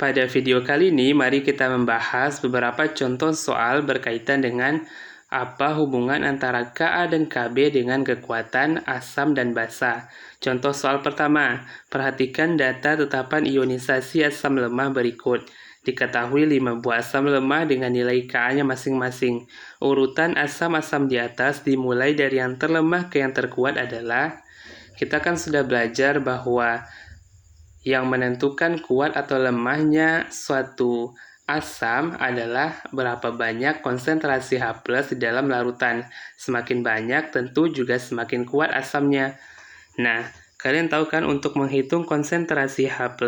Pada video kali ini, mari kita membahas beberapa contoh soal berkaitan dengan apa hubungan antara Ka dan Kb dengan kekuatan asam dan basa. Contoh soal pertama, perhatikan data tetapan ionisasi asam lemah berikut. Diketahui 5 buah asam lemah dengan nilai Ka-nya masing-masing. Urutan asam-asam di atas dimulai dari yang terlemah ke yang terkuat adalah, kita kan sudah belajar bahwa yang menentukan kuat atau lemahnya suatu asam adalah berapa banyak konsentrasi H+ di dalam larutan. Semakin banyak tentu juga semakin kuat asamnya. Nah, kalian tahu kan untuk menghitung konsentrasi H+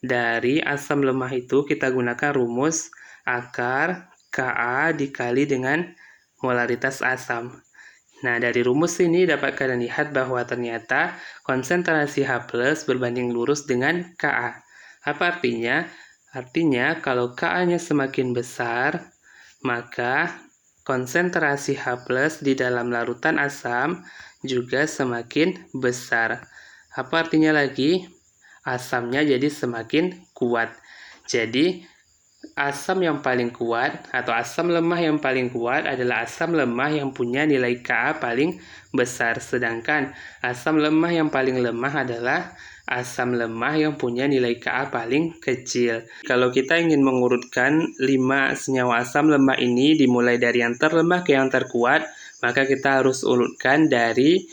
dari asam lemah itu kita gunakan rumus akar Ka dikali dengan molaritas asam. Nah, dari rumus ini dapat kalian lihat bahwa ternyata konsentrasi H+ berbanding lurus dengan Ka. Apa artinya? Artinya, kalau Ka-nya semakin besar, maka konsentrasi H+ di dalam larutan asam juga semakin besar. Apa artinya lagi? Asamnya jadi semakin kuat. Jadi, asam yang paling kuat atau asam lemah yang paling kuat adalah asam lemah yang punya nilai Ka paling besar. Sedangkan asam lemah yang paling lemah adalah asam lemah yang punya nilai Ka paling kecil. Kalau kita ingin mengurutkan 5 senyawa asam lemah ini dimulai dari yang terlemah ke yang terkuat, maka kita harus urutkan dari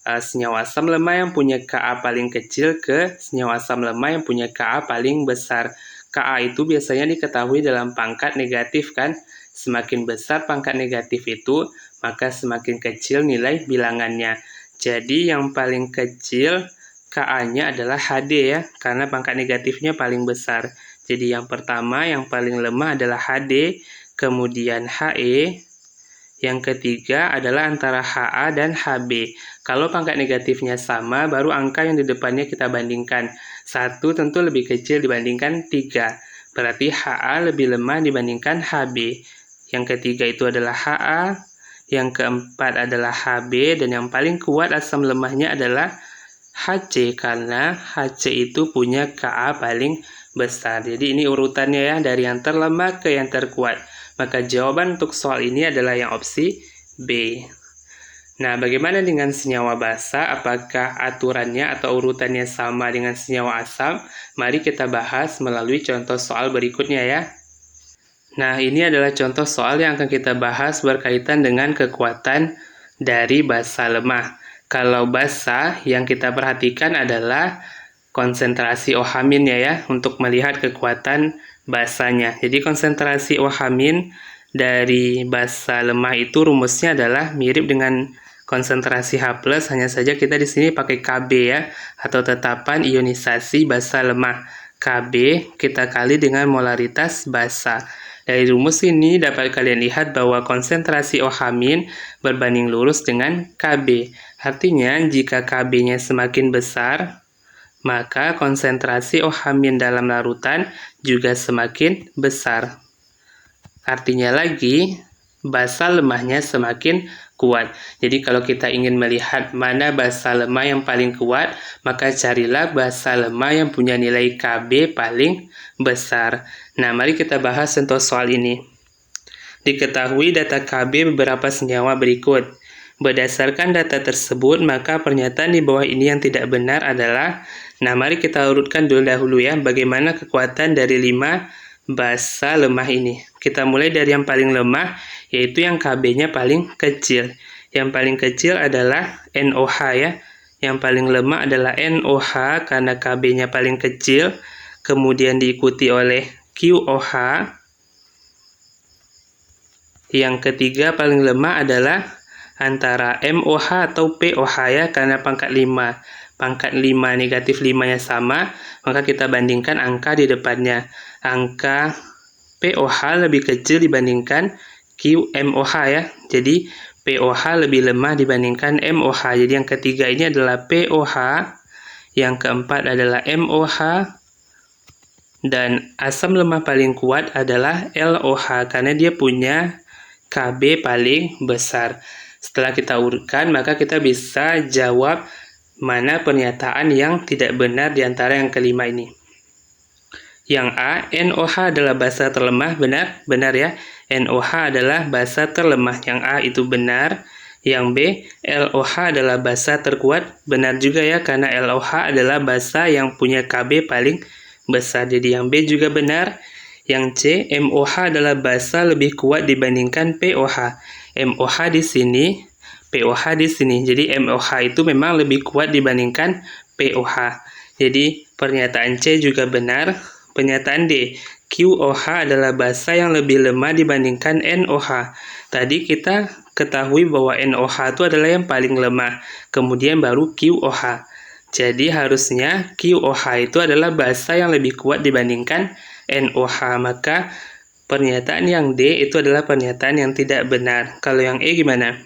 senyawa asam lemah yang punya Ka paling kecil ke senyawa asam lemah yang punya Ka paling besar. Ka itu biasanya diketahui dalam pangkat negatif kan. Semakin besar pangkat negatif itu, maka semakin kecil nilai bilangannya. Jadi yang paling kecil Ka-nya adalah Hd ya, karena pangkat negatifnya paling besar. Jadi yang pertama yang paling lemah adalah Hd, kemudian He, yang ketiga adalah antara Ha dan Hb. Kalau pangkat negatifnya sama, baru angka yang di depannya kita bandingkan. 1 tentu lebih kecil dibandingkan 3. Berarti Ha lebih lemah dibandingkan Hb. Yang ketiga itu adalah Ha. Yang keempat adalah Hb. Dan yang paling kuat asam lemahnya adalah Hc. Karena Hc itu punya Ka paling besar. Jadi ini urutannya ya, dari yang terlemah ke yang terkuat. Maka jawaban untuk soal ini adalah yang opsi B. Nah, bagaimana dengan senyawa basa? Apakah aturannya atau urutannya sama dengan senyawa asam? Mari kita bahas melalui contoh soal berikutnya ya. Nah, ini adalah contoh soal yang akan kita bahas berkaitan dengan kekuatan dari basa lemah. Kalau basa, yang kita perhatikan adalah konsentrasi OH- ya, untuk melihat kekuatan basanya. Jadi konsentrasi OH- dari basa lemah itu rumusnya adalah mirip dengan konsentrasi H+, hanya saja kita di sini pakai Kb ya, atau tetapan ionisasi basa lemah. Kb kita kali dengan molaritas basa. Dari rumus ini dapat kalian lihat bahwa konsentrasi OH- berbanding lurus dengan Kb. Artinya jika Kb-nya semakin besar, maka konsentrasi OH- dalam larutan juga semakin besar. Artinya lagi, basa lemahnya semakin kuat. Jadi kalau kita ingin melihat mana basa lemah yang paling kuat, maka carilah basa lemah yang punya nilai Kb paling besar. Nah, mari kita bahas contoh soal ini. Diketahui data Kb beberapa senyawa berikut. Berdasarkan data tersebut, maka pernyataan di bawah ini yang tidak benar adalah, nah mari kita urutkan dahulu ya, bagaimana kekuatan dari 5 basa lemah ini. Kita mulai dari yang paling lemah, yaitu yang Kb-nya paling kecil. Yang paling kecil adalah NOH ya. Yang paling lemah adalah NOH karena Kb-nya paling kecil, kemudian diikuti oleh QOH. Yang ketiga paling lemah adalah antara MOH atau POH ya, karena pangkat 5. Pangkat 5 negatif 5-nya sama, maka kita bandingkan angka di depannya. Angka POH lebih kecil dibandingkan QMOH ya. Jadi POH lebih lemah dibandingkan MOH. Jadi yang ketiga ini adalah POH, yang keempat adalah MOH, dan asam lemah paling kuat adalah LOH karena dia punya Kb paling besar. Setelah kita urutkan, maka kita bisa jawab mana pernyataan yang tidak benar di antara yang kelima ini. Yang A, NOH adalah basa terlemah, benar? Benar ya. NOH adalah basa terlemah. Yang A itu benar. Yang B, LOH adalah basa terkuat. Benar juga ya, karena LOH adalah basa yang punya KB paling besar. Jadi yang B juga benar. Yang C, MOH adalah basa lebih kuat dibandingkan POH. MOH di sini, POH di sini. Jadi MOH itu memang lebih kuat dibandingkan POH. Jadi pernyataan C juga benar. Pernyataan D, QOH adalah basa yang lebih lemah dibandingkan NOH. Tadi kita ketahui bahwa NOH itu adalah yang paling lemah, kemudian baru QOH. Jadi harusnya QOH itu adalah basa yang lebih kuat dibandingkan NOH. Maka pernyataan yang D itu adalah pernyataan yang tidak benar. Kalau yang E gimana?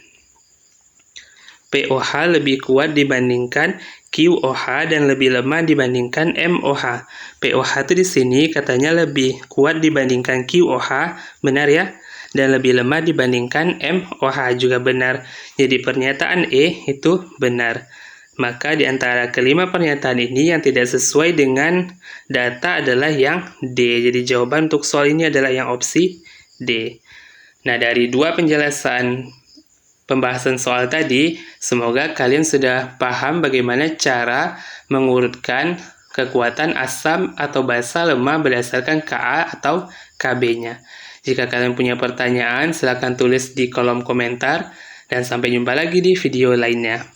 POH lebih kuat dibandingkan QOH dan lebih lemah dibandingkan MOH. POH itu di sini katanya lebih kuat dibandingkan QOH, benar ya? Dan lebih lemah dibandingkan MOH juga benar. Jadi pernyataan E itu benar. Maka di antara kelima pernyataan ini yang tidak sesuai dengan data adalah yang D. Jadi jawaban untuk soal ini adalah yang opsi D. Nah, dari dua penjelasan pembahasan soal tadi, semoga kalian sudah paham bagaimana cara mengurutkan kekuatan asam atau basa lemah berdasarkan Ka atau Kb-nya. Jika kalian punya pertanyaan, silakan tulis di kolom komentar, dan sampai jumpa lagi di video lainnya.